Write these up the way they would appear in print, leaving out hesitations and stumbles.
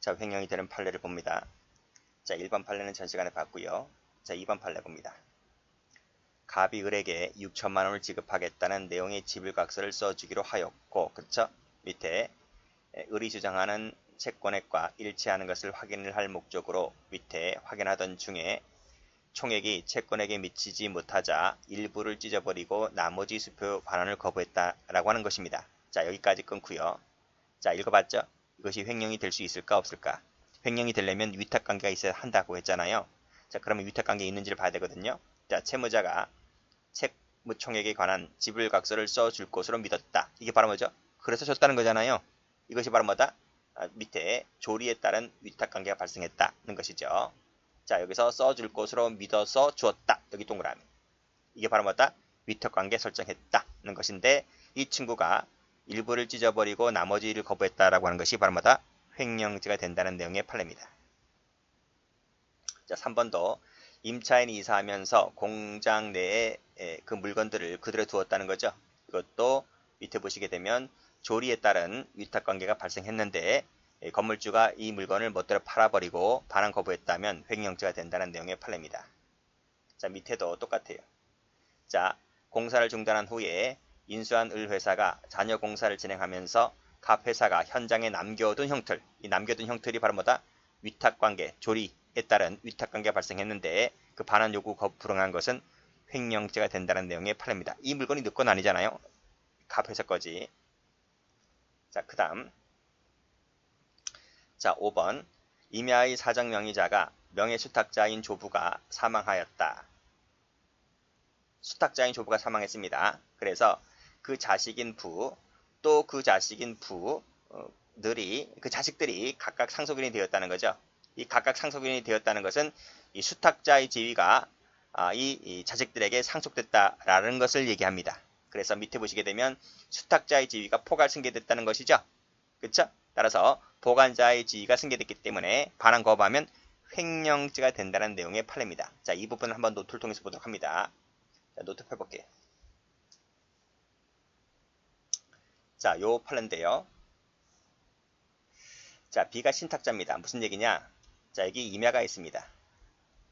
자, 횡령이 되는 판례를 봅니다. 자, 1번 판례는 전 시간에 봤고요. 자, 2번 판례 봅니다. 갑이 을에게 6천만 원을 지급하겠다는 내용의 지불각서를 써주기로 하였고, 그쵸? 밑에 을이 주장하는 채권액과 일치하는 것을 확인을 할 목적으로 밑에 확인하던 중에 총액이 채권액에 미치지 못하자 일부를 찢어버리고 나머지 수표 반환을 거부했다라고 하는 것입니다. 자, 여기까지 끊고요. 자, 읽어봤죠? 이것이 횡령이 될 수 있을까 없을까? 횡령이 되려면 위탁관계가 있어야 한다고 했잖아요. 자, 그러면 위탁관계 있는지를 봐야 되거든요. 자, 채무자가 채무총액에 관한 지불각서를 써줄 것으로 믿었다. 이게 바로 뭐죠? 그래서 줬다는 거잖아요. 이것이 바로 뭐다? 밑에 조리에 따른 위탁관계가 발생했다는 것이죠. 자, 여기서 써줄 것으로 믿어서 주었다. 여기 동그라미. 이게 바로 뭐다? 위탁관계 설정했다는 것인데 이 친구가 일부를 찢어버리고 나머지를 거부했다라고 하는 것이 바로 뭐다? 횡령죄가 된다는 내용의 판례입니다. 자, 3번도 임차인이 이사하면서 공장 내에 그 물건들을 그대로 두었다는 거죠. 이것도 밑에 보시게 되면 조리에 따른 위탁관계가 발생했는데 건물주가 이 물건을 멋대로 팔아버리고 반환 거부했다면 횡령죄가 된다는 내용의 판례입니다. 자, 밑에도 똑같아요. 자, 공사를 중단한 후에 인수한 을 회사가 잔여 공사를 진행하면서 갑 회사가 현장에 남겨둔 형틀, 이 남겨둔 형틀이 바로 뭐다? 위탁관계, 조리에 따른 위탁관계가 발생했는데 그 반환 요구 거부 불응한 것은 횡령죄가 된다는 내용의 판례입니다. 이 물건이 내 건 아니잖아요. 갑 회사 거지. 자, 그 다음. 자, 5번. 임야의 사적 명의자가 명예수탁자인 조부가 사망하였다. 수탁자인 조부가 사망했습니다. 그래서 그 자식인 부, 또 그 자식인 부들이, 그 자식들이 각각 상속인이 되었다는 거죠. 이 각각 상속인이 되었다는 것은 이 수탁자의 지위가 이 자식들에게 상속됐다라는 것을 얘기합니다. 그래서 밑에 보시게 되면 수탁자의 지위가 포괄 승계됐다는 것이죠. 그렇죠? 따라서 보관자의 지위가 승계됐기 때문에 반환 거부하면 횡령죄가 된다는 내용의 판례입니다. 자, 이 부분을 한번 노트를 통해서 보도록 합니다. 자, 노트 펴볼게요. 자, 요 판례인데요. 자, B가 신탁자입니다. 무슨 얘기냐? 자, 여기 임야가 있습니다.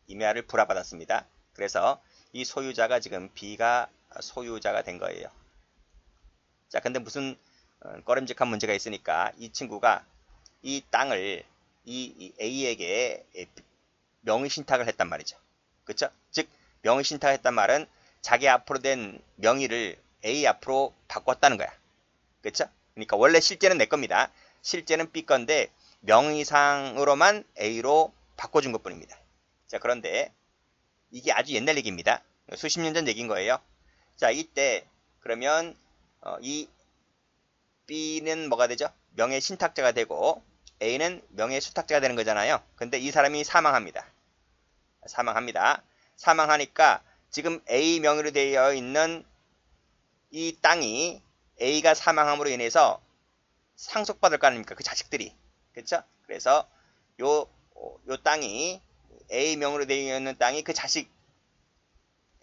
임야를 불화받았습니다. 그래서 이 소유자가 지금 B가 소유자가 된 거예요. 자, 근데 무슨 꺼림직한 문제가 있으니까 이 친구가 이 땅을 이 A에게 명의신탁을 했단 말이죠. 그쵸? 즉 명의신탁을 했단 말은 자기 앞으로 된 명의를 A 앞으로 바꿨다는 거야. 그쵸? 그러니까 원래 실제는 내 겁니다. 실제는 B 건데 명의상으로만 A로 바꿔준 것 뿐입니다. 자, 그런데 이게 아주 옛날 얘기입니다. 수십 년 전 얘기인 거예요. 자, 이때 그러면 이 B는 뭐가 되죠? 명예신탁자가 되고 A는 명예수탁자가 되는 거잖아요. 근데 이 사람이 사망합니다. 사망하니까 지금 A 명의로 되어 있는 이 땅이 A가 사망함으로 인해서 상속받을 거 아닙니까? 그 자식들이. 그렇죠? 그래서 요 땅이 A 명의로 되어 있는 땅이 그 자식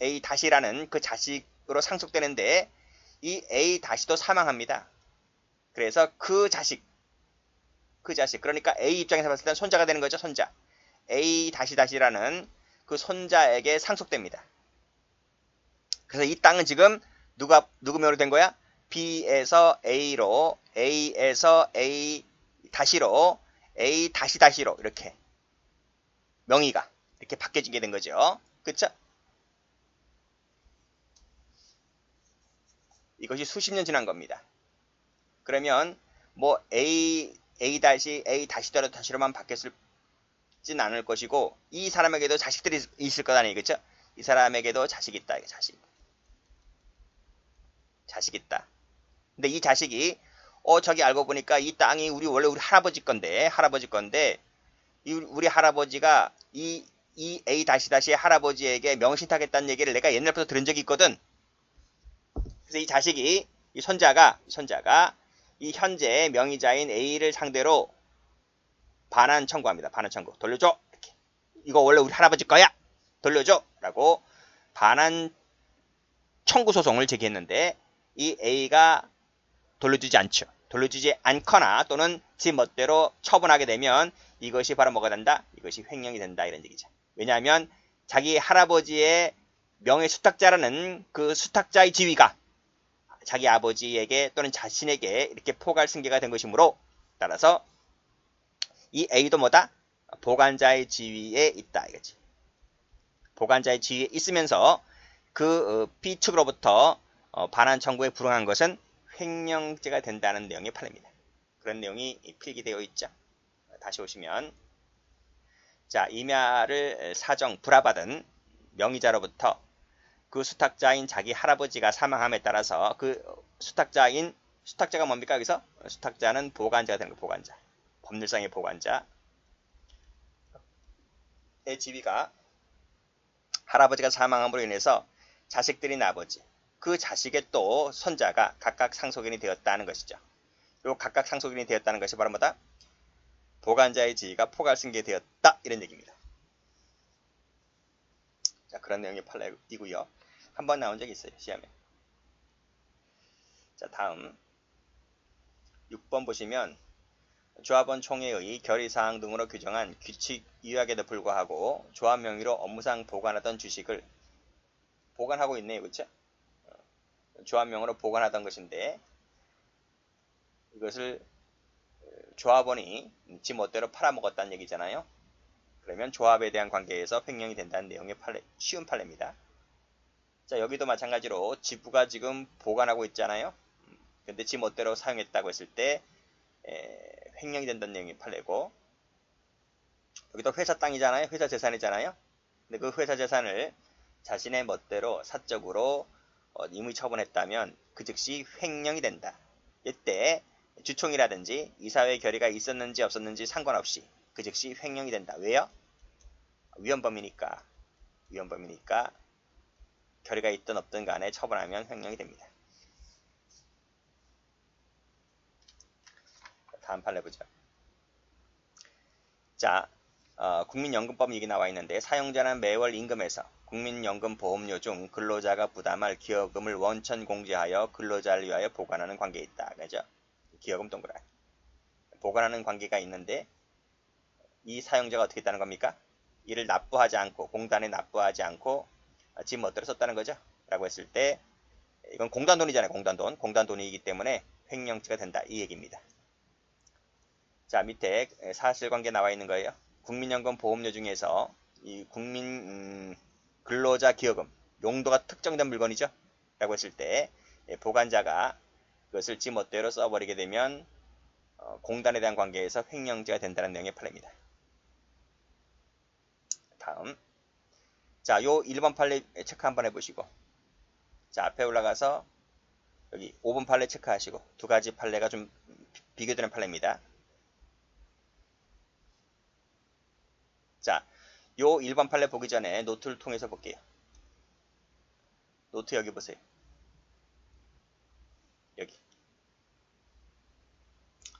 A 다시라는 그 자식으로 상속되는데 이 A 다시도 사망합니다. 그래서 그 자식 그러니까 A 입장에서 봤을 땐 손자가 되는 거죠. 손자. A 다시라는 그 손자에게 상속됩니다. 그래서 이 땅은 지금 누구 명의로 된 거야? B에서 A로, A에서 A 다시로, A 다시로 이렇게 명의가 이렇게 바뀌어지게 된 거죠. 그쵸? 이것이 수십 년 지난 겁니다. 그러면 뭐 A 다시로만 바뀌었을진 않을 것이고 이 사람에게도 자식들이 있을 것 아니에요. 그쵸? 이 사람에게도 자식이 있다. 자식 있다. 근데 이 자식이 저기 알고 보니까 이 땅이 원래 우리 할아버지 건데 우리 할아버지가 이 A 다시의 할아버지에게 명신탁했다는 얘기를 내가 옛날부터 들은 적이 있거든. 그래서 이 자식이 이 손자가 이 현재 명의자인 A를 상대로 반환 청구합니다. 반환 청구. 돌려줘. 이렇게. 이거 원래 우리 할아버지 거야. 돌려줘. 라고 반환 청구 소송을 제기했는데 이 A가 돌려주지 않죠. 돌려주지 않거나 또는 지 멋대로 처분하게 되면 이것이 바로 뭐가 된다? 이것이 횡령이 된다 이런 얘기죠. 왜냐하면 자기 할아버지의 명예 수탁자라는 그 수탁자의 지위가 자기 아버지에게 또는 자신에게 이렇게 포괄 승계가 된 것이므로 따라서 이 A도 뭐다? 보관자의 지위에 있다 이거지. 보관자의 지위에 있으면서 그 B 측으로부터 반환 청구에 불응한 것은 횡령죄가 된다는 내용의 판례입니다. 그런 내용이 필기되어 있죠. 다시 오시면 자, 임야를 사정 불화받은 명의자로부터 그 수탁자인 자기 할아버지가 사망함에 따라서 그 수탁자가 뭡니까 여기서? 수탁자는 보관자가 되는 거 보관자. 법률상의 보관자의 지위가 할아버지가 사망함으로 인해서 자식들인 아버지, 그 자식의 또 손자가 각각 상속인이 되었다는 것이죠. 요 각각 상속인이 되었다는 것이 바로 뭐다? 보관자의 지위가 포괄승계되었다 이런 얘기입니다. 자, 그런 내용의 판례이고요. 한번 나온 적이 있어요. 시험에. 자, 다음 6번 보시면 조합원 총회의 결의사항 등으로 규정한 규칙 이유에도 불구하고 조합 명의로 업무상 보관하던 주식을 보관하고 있네요. 그렇죠? 조합명으로 보관하던 것인데 이것을 조합원이 지 멋대로 팔아먹었다는 얘기잖아요. 그러면 조합에 대한 관계에서 횡령이 된다는 내용의 쉬운 판례입니다. 자, 여기도 마찬가지로 지부가 지금 보관하고 있잖아요. 근데 지 멋대로 사용했다고 했을 때 횡령이 된다는 내용의 판례고, 여기도 회사 땅이잖아요. 회사 재산이잖아요. 근데 그 회사 재산을 자신의 멋대로 사적으로 임의 처분했다면 그 즉시 횡령이 된다. 이때 주총이라든지 이사회 결의가 있었는지 없었는지 상관없이 그 즉시 횡령이 된다. 왜요? 위헌범이니까 결의가 있든 없든 간에 처분하면 횡령이 됩니다. 다음 판례 보죠. 자, 국민연금법 얘기 나와 있는데 사용자는 매월 임금에서 국민연금보험료 중 근로자가 부담할 기여금을 원천 공제하여 근로자를 위하여 보관하는 관계에 있다. 그죠? 기여금 동그라미. 보관하는 관계가 있는데 이 사용자가 어떻게 했다는 겁니까? 이를 납부하지 않고 공단에 납부하지 않고 지 멋대로 썼다는 거죠. 라고 했을 때 이건 공단돈이잖아요. 공단돈이기 때문에 횡령죄가 된다. 이 얘기입니다. 자, 밑에 사실관계 나와 있는 거예요. 국민연금 보험료 중에서 이 국민 근로자 기여금 용도가 특정된 물건이죠. 라고 했을 때 보관자가 그것을 지 멋대로 써버리게 되면 공단에 대한 관계에서 횡령죄가 된다는 내용의 판례입니다. 다음, 자, 요 1번 판례 체크 한번 해보시고, 자, 앞에 올라가서 여기 5번 판례 체크하시고, 두 가지 판례가 좀 비교되는 판례입니다. 자, 요 1번 판례 보기 전에 노트를 통해서 볼게요. 노트 여기 보세요. 여기.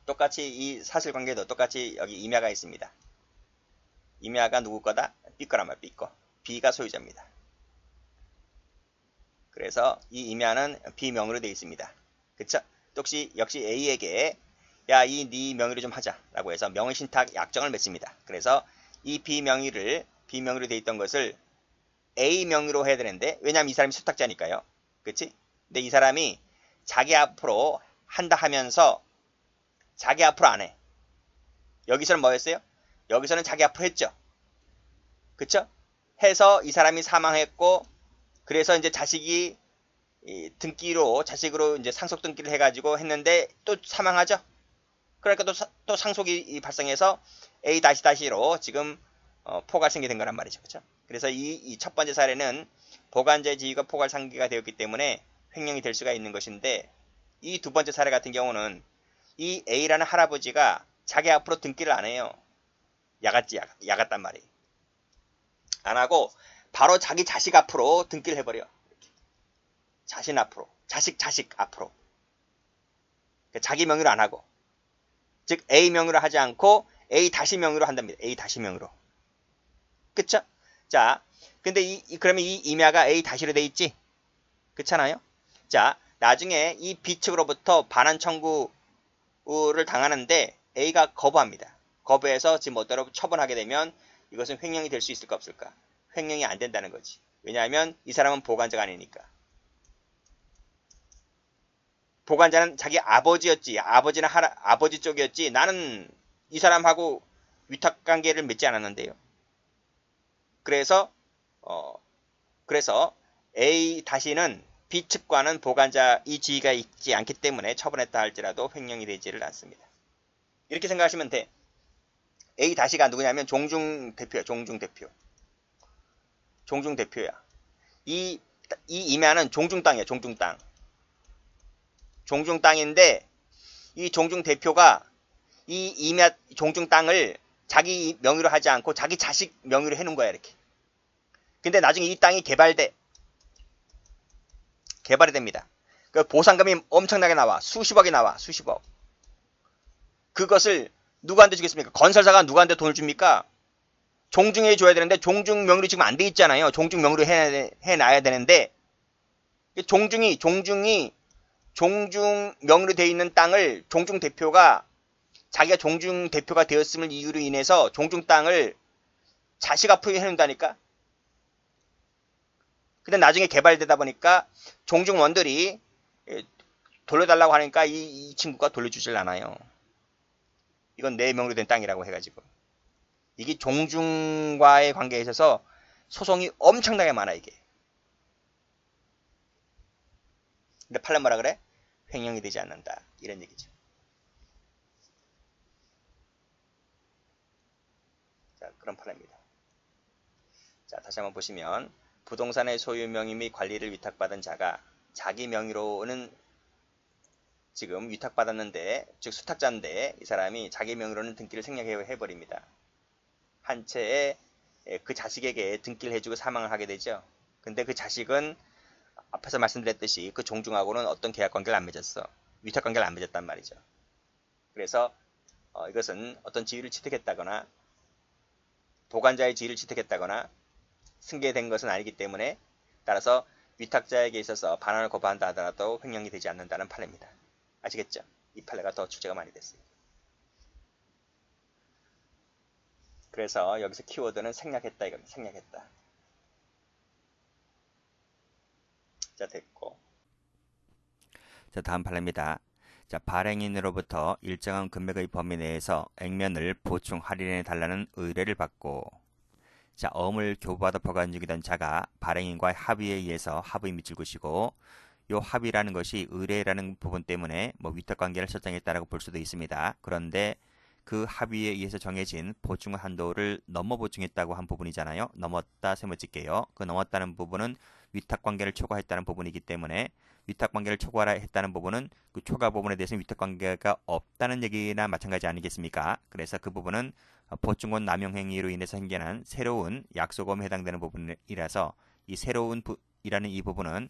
똑같이 이 사실관계도 똑같이 여기 임야가 있습니다. 임야가 누구 거다? B 거란 말이야. B 거. B가 소유자입니다. 그래서 이 임야는 B 명의로 되어 있습니다. 그쵸? 역시 A에게 야, 이 네 명의로 좀 하자 라고 해서 명의신탁 약정을 맺습니다. 그래서 이 B 명의로 되어 있던 것을 A 명의로 해야 되는데, 왜냐하면 이 사람이 수탁자니까요. 그치? 근데 이 사람이 자기 앞으로 한다 하면서 자기 앞으로 안 해. 여기서는 뭐였어요? 여기서는 자기 앞으로 했죠. 그쵸? 해서 이 사람이 사망했고, 그래서 이제 자식이 자식으로 이제 상속 등기를 해가지고 했는데 또 사망하죠. 그러니까 또 상속이 발생해서 A-로 지금 포괄승계 된 거란 말이죠. 그렇죠? 그래서 이 첫 번째 사례는 보관자의 지위가 포괄상계가 되었기 때문에 횡령이 될 수가 있는 것인데, 이 두 번째 사례 같은 경우는 이 A라는 할아버지가 자기 앞으로 등기를 안 해요. 야갔단 말이에요. 안 하고 바로 자기 자식 앞으로 등기를 해버려. 자신 앞으로, 자식 앞으로. 자기 명의로 안 하고, 즉 A 명의로 하지 않고 A 다시 명의로 한답니다. A 다시 명의로. 그쵸? 자, 근데 그러면 이 임야가 A 다시로 돼 있지? 그렇잖아요? 자, 나중에 이 B 측으로부터 반환 청구 청구를 당하는데 A가 거부합니다. 거부해서 지금 멋대로 처분하게 되면 이것은 횡령이 될 수 있을까 없을까? 횡령이 안 된다는 거지. 왜냐하면 이 사람은 보관자가 아니니까. 보관자는 자기 아버지였지. 아버지나 아버지 쪽이었지. 나는 이 사람하고 위탁관계를 맺지 않았는데요. 그래서 A-는 B측과는 보관자 이 지위가 있지 않기 때문에 처분했다 할지라도 횡령이 되지를 않습니다. 이렇게 생각하시면 돼. A-가 누구냐면 종중 대표야. 종중 대표. 종중 대표야. 이 임야는 종중 땅이야. 종중 땅. 종중 땅인데 이 종중 대표가 이 임야 종중 땅을 자기 명의로 하지 않고 자기 자식 명의로 해놓은 거야. 이렇게. 근데 나중에 이 땅이 개발이 됩니다. 그 보상금이 엄청나게 나와. 수십억이 나와. 수십억. 그것을 누구한테 주겠습니까? 건설사가 누구한테 돈을 줍니까? 종중에 줘야 되는데 종중 명의로 지금 안 돼 있잖아요. 종중 명의로 해놔야 되는데 종중 명의로 돼 있는 땅을 종중 대표가 자기가 종중 대표가 되었음을 이유로 인해서 종중 땅을 자식 앞으로 해놓는다니까. 근데 나중에 개발되다 보니까 종중원들이 돌려달라고 하니까 이 친구가 돌려주질 않아요. 이건 내 명의로 된 땅이라고 해가지고. 이게 종중과의 관계에 있어서 소송이 엄청나게 많아 이게. 근데 판례 뭐라 그래? 횡령이 되지 않는다. 이런 얘기죠. 자, 그런 판례입니다. 자, 다시 한번 보시면 부동산의 소유 명의 및 관리를 위탁받은 자가 자기 명의로는 지금 위탁받았는데, 즉 수탁자인데 이 사람이 자기 명의로는 등기를 생략해버립니다. 한 채에 그 자식에게 등기를 해주고 사망을 하게 되죠. 근데 그 자식은 앞에서 말씀드렸듯이 그 종중하고는 어떤 계약관계를 안 맺었어. 위탁관계를 안 맺었단 말이죠. 그래서 이것은 어떤 지위를 취득했다거나 보관자의 지위를 취득했다거나 승계된 것은 아니기 때문에 따라서 위탁자에게 있어서 반환을 거부한다 하더라도 횡령이 되지 않는다는 판례입니다. 아시겠죠? 이 판례가 더 출제가 많이 됐어요. 그래서 여기서 키워드는 생략했다 이겁니다. 생략했다. 자, 됐고. 자, 다음 판례입니다. 자, 발행인으로부터 일정한 금액의 범위 내에서 액면을 보충 할인해 달라는 의뢰를 받고, 자, 어음을 교부받아 보관 중이던 자가 발행인과의 합의에 의해서 합의 미칠 것이고, 요 합의라는 것이 의뢰라는 부분 때문에 뭐 위탁관계를 설정했다라고 볼 수도 있습니다. 그런데 그 합의에 의해서 정해진 보충 한도를 넘어 보충했다고 한 부분이잖아요. 넘었다 세모찍게요. 그 넘었다는 부분은 위탁관계를 초과했다는 부분이기 때문에 위탁관계를 초과하라 했다는 부분은 그 초과 부분에 대해서는 위탁관계가 없다는 얘기나 마찬가지 아니겠습니까? 그래서 그 부분은 보충권 남용행위로 인해서 생겨난 새로운 약속음에 해당되는 부분이라서 이 새로운 이라는 이 부분은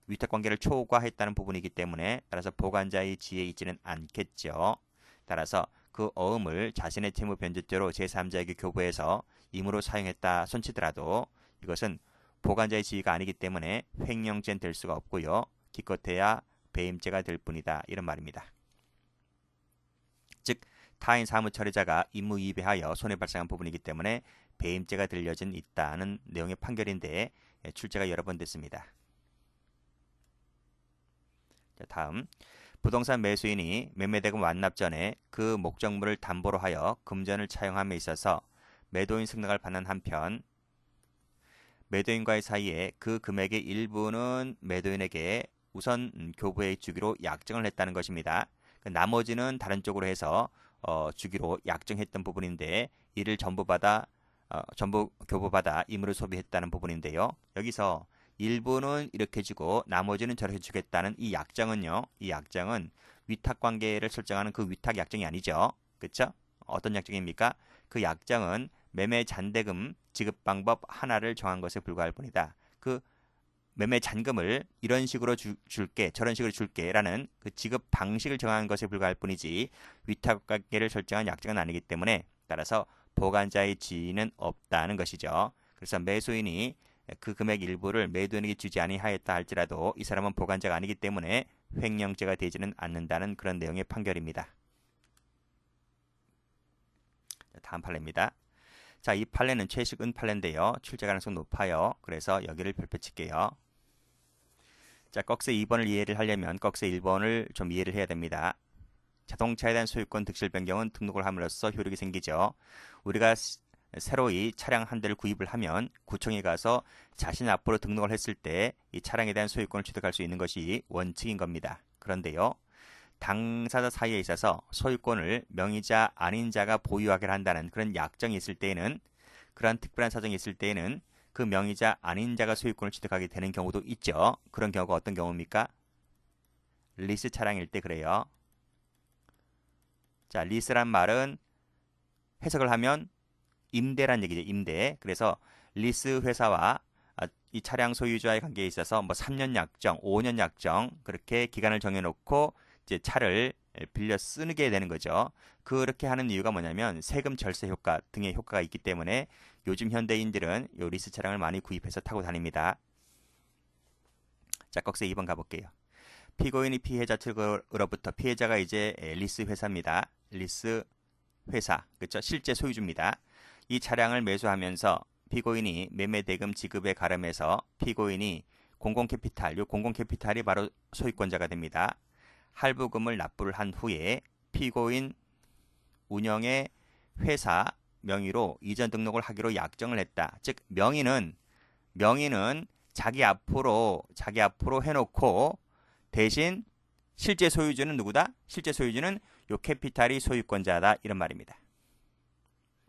위탁관계를 초과했다는 부분이기 때문에 따라서 보관자의 지위에 있지는 않겠죠. 따라서 그 어음을 자신의 채무 변제죄로 제3자에게 교부해서 임으로 사용했다 손치더라도 이것은 보관자의 지위가 아니기 때문에 횡령죄는 될 수가 없고요. 기껏해야 배임죄가 될 뿐이다. 이런 말입니다. 즉 타인 사무 처리자가 임무위배하여 손해 발생한 부분이기 때문에 배임죄가 될 여지는 있다는 내용의 판결인데 출제가 여러 번 됐습니다. 자, 다음 부동산 매수인이 매매대금 완납 전에 그 목적물을 담보로 하여 금전을 차용함에 있어서 매도인 승낙을 받는 한편 매도인과의 사이에 그 금액의 일부는 매도인에게 우선 교부해 주기로 약정을 했다는 것입니다. 나머지는 다른 쪽으로 해서 주기로 약정했던 부분인데 이를 전부 교부받아 임으로 소비했다는 부분인데요. 여기서 일부는 이렇게 주고 나머지는 저렇게 주겠다는 이 약정은요. 이 약정은 위탁관계를 설정하는 그 위탁 약정이 아니죠. 그렇죠? 어떤 약정입니까? 그 약정은 매매 잔대금 지급 방법 하나를 정한 것에 불과할 뿐이다. 그 매매 잔금을 이런 식으로 줄게, 저런 식으로 줄게 라는 그 지급 방식을 정한 것에 불과할 뿐이지 위탁관계를 설정한 약정은 아니기 때문에 따라서 보관자의 지위는 없다는 것이죠. 그래서 매수인이 그 금액 일부를 매도인에게 주지 아니하였다 할지라도 이 사람은 보관자가 아니기 때문에 횡령죄가 되지는 않는다는 그런 내용의 판결입니다. 다음 판례입니다. 자, 이 판례는 최식은 판례인데요. 출제 가능성 높아요. 그래서 여기를 별표 칠게요. 자, 꺽쇠 2번을 이해를 하려면 꺽쇠 1번을 좀 이해를 해야 됩니다. 자동차에 대한 소유권 득실 변경은 등록을 함으로써 효력이 생기죠. 우리가 새로이 차량 한 대를 구입을 하면 구청에 가서 자신 앞으로 등록을 했을 때 이 차량에 대한 소유권을 취득할 수 있는 것이 원칙인 겁니다. 그런데요, 당사자 사이에 있어서 소유권을 명의자 아닌 자가 보유하게 한다는 그런 약정이 있을 때에는, 그러한 특별한 사정이 있을 때에는 그 명의자 아닌 자가 소유권을 취득하게 되는 경우도 있죠. 그런 경우가 어떤 경우입니까? 리스 차량일 때 그래요. 자, 리스란 말은 해석을 하면 임대란 얘기죠. 임대. 그래서 리스 회사와 이 차량 소유자의 관계에 있어서 뭐 3년 약정, 5년 약정 그렇게 기간을 정해놓고 이제 차를 빌려 쓰게 되는 거죠. 그렇게 하는 이유가 뭐냐면 세금 절세 효과 등의 효과가 있기 때문에 요즘 현대인들은 요 리스 차량을 많이 구입해서 타고 다닙니다. 자, 꺽쇠 2번 가볼게요. 피고인이 피해자 측으로부터, 피해자가 이제 리스 회사입니다. 리스 회사, 그렇죠? 실제 소유주입니다. 이 차량을 매수하면서 피고인이 매매 대금 지급에 가름해서 피고인이 공공캐피탈, 요 공공캐피탈이 바로 소유권자가 됩니다. 할부금을 납부를 한 후에 피고인 운영의 회사 명의로 이전 등록을 하기로 약정을 했다. 즉 명의는 자기 앞으로 해놓고 대신 실제 소유주는 누구다? 실제 소유주는 요 캐피탈이 소유권자다, 이런 말입니다.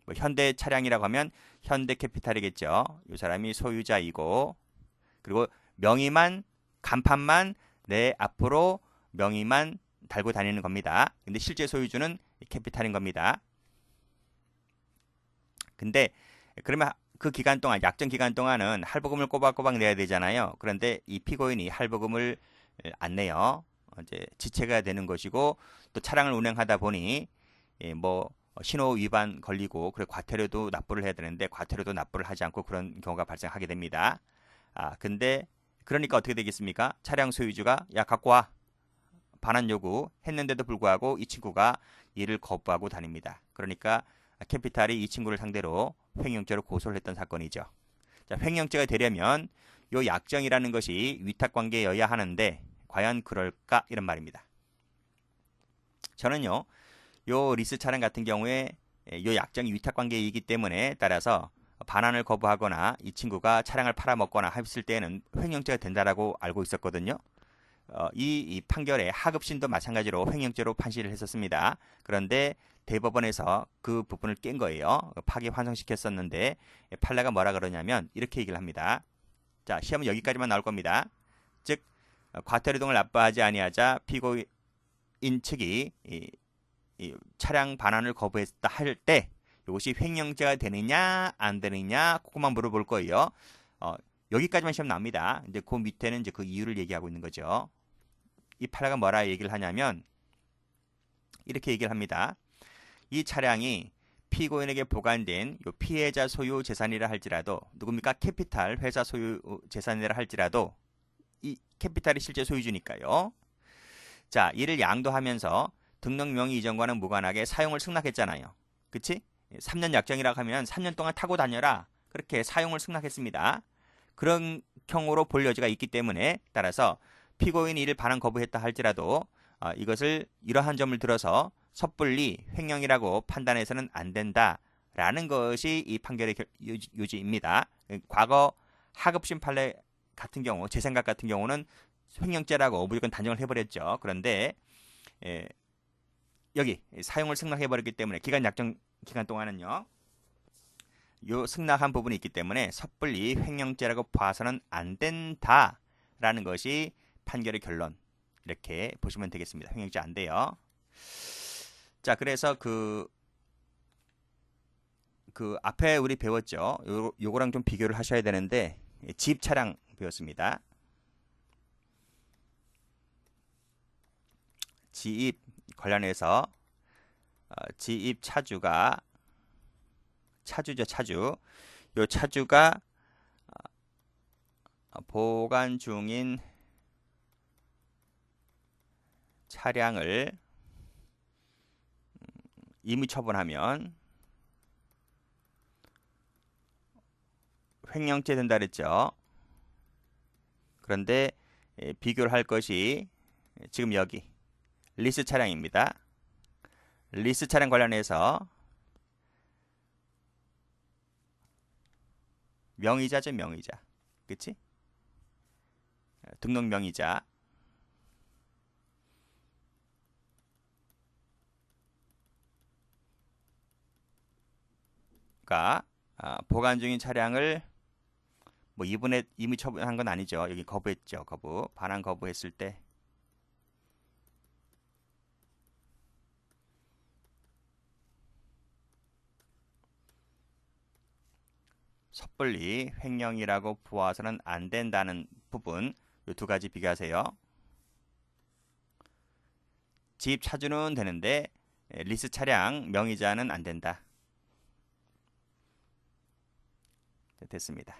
뭐 현대 차량이라고 하면 현대 캐피탈이겠죠. 이 사람이 소유자이고, 그리고 명의만, 간판만 내 앞으로 명의만 달고 다니는 겁니다. 근데 실제 소유주는 캐피탈인 겁니다. 근데 그러면 그 기간 동안, 약정 기간 동안은 할부금을 꼬박꼬박 내야 되잖아요. 그런데 이 피고인이 할부금을 안 내요. 이제 지체가 되는 것이고, 또 차량을 운행하다 보니 뭐 신호 위반 걸리고, 그래 과태료도 납부를 해야 되는데 과태료도 납부를 하지 않고 그런 경우가 발생하게 됩니다. 근데 그러니까 어떻게 되겠습니까? 차량 소유주가 야 갖고 와, 반환 요구 했는데도 불구하고 이 친구가 이를 거부하고 다닙니다. 그러니까 캐피탈이 이 친구를 상대로 횡령죄로 고소를 했던 사건이죠. 자, 횡령죄가 되려면 요 약정이라는 것이 위탁관계여야 하는데 과연 그럴까, 이런 말입니다. 저는요, 요 리스 차량 같은 경우에 요 약정이 위탁관계이기 때문에, 따라서 반환을 거부하거나 이 친구가 차량을 팔아먹거나 했을 때는 횡령죄가 된다라고 알고 있었거든요. 이 판결에 하급심도 마찬가지로 횡령죄로 판시를 했었습니다. 그런데 대법원에서 그 부분을 깬 거예요. 파기환송시켰었는데 판례가 뭐라 그러냐면 이렇게 얘기를 합니다. 자, 시험은 여기까지만 나올 겁니다. 즉 과태료 등을 납부하지 아니하자 피고인 측이 이 차량 반환을 거부했다 할 때 이것이 횡령죄가 되느냐 안 되느냐, 그것만 물어볼 거예요. 여기까지만 시험 나옵니다. 이제 그 밑에는 이제 그 이유를 얘기하고 있는 거죠. 이 판례가 뭐라 얘기를 하냐면 이렇게 얘기를 합니다. 이 차량이 피고인에게 보관된 요 피해자 소유 재산이라 할지라도, 누굽니까? 캐피탈 회사 소유 재산이라 할지라도 이 캐피탈이 실제 소유주니까요. 자, 이를 양도하면서 등록 명의 이전과는 무관하게 사용을 승낙했잖아요. 그치? 3년 약정이라고 하면 3년 동안 타고 다녀라, 그렇게 사용을 승낙했습니다. 그런 경우로 볼 여지가 있기 때문에, 따라서 피고인이 이를 반환 거부했다 할지라도 이것을 이러한 점을 들어서 섣불리 횡령이라고 판단해서는 안 된다라는 것이 이 판결의 요지입니다. 과거 하급심 판례 같은 경우, 제 생각 같은 경우는 횡령죄라고 무조건 단정을 해버렸죠. 그런데 여기 사용을 승낙해버렸기 때문에 약정 기간 동안은요, 요 승낙한 부분이 있기 때문에 섣불리 횡령죄라고 봐서는 안 된다라는 것이 판결의 결론, 이렇게 보시면 되겠습니다. 횡령죄 안 돼요. 자, 그래서 그 앞에 우리 배웠죠. 요거랑 좀 비교를 하셔야 되는데, 집 차량 배웠습니다. 지입 관련해서 지입 차주가, 차주죠, 차주. 요 차주가 보관 중인 차량을 임의 처분하면 횡령죄 된다 그랬죠. 그런데 비교를 할 것이 지금 여기 리스 차량입니다. 리스 차량 관련해서 명의자죠, 명의자. 그치? 등록 명의자가 보관 중인 차량을 뭐 이번에 임의 처분한 건 아니죠. 여기 거부했죠. 거부. 반환 거부했을 때 섣불리 횡령이라고 보아서는 안 된다는 부분, 이 두 가지 비교하세요. 집 차주는 되는데 리스 차량 명의자는 안 된다. 됐습니다.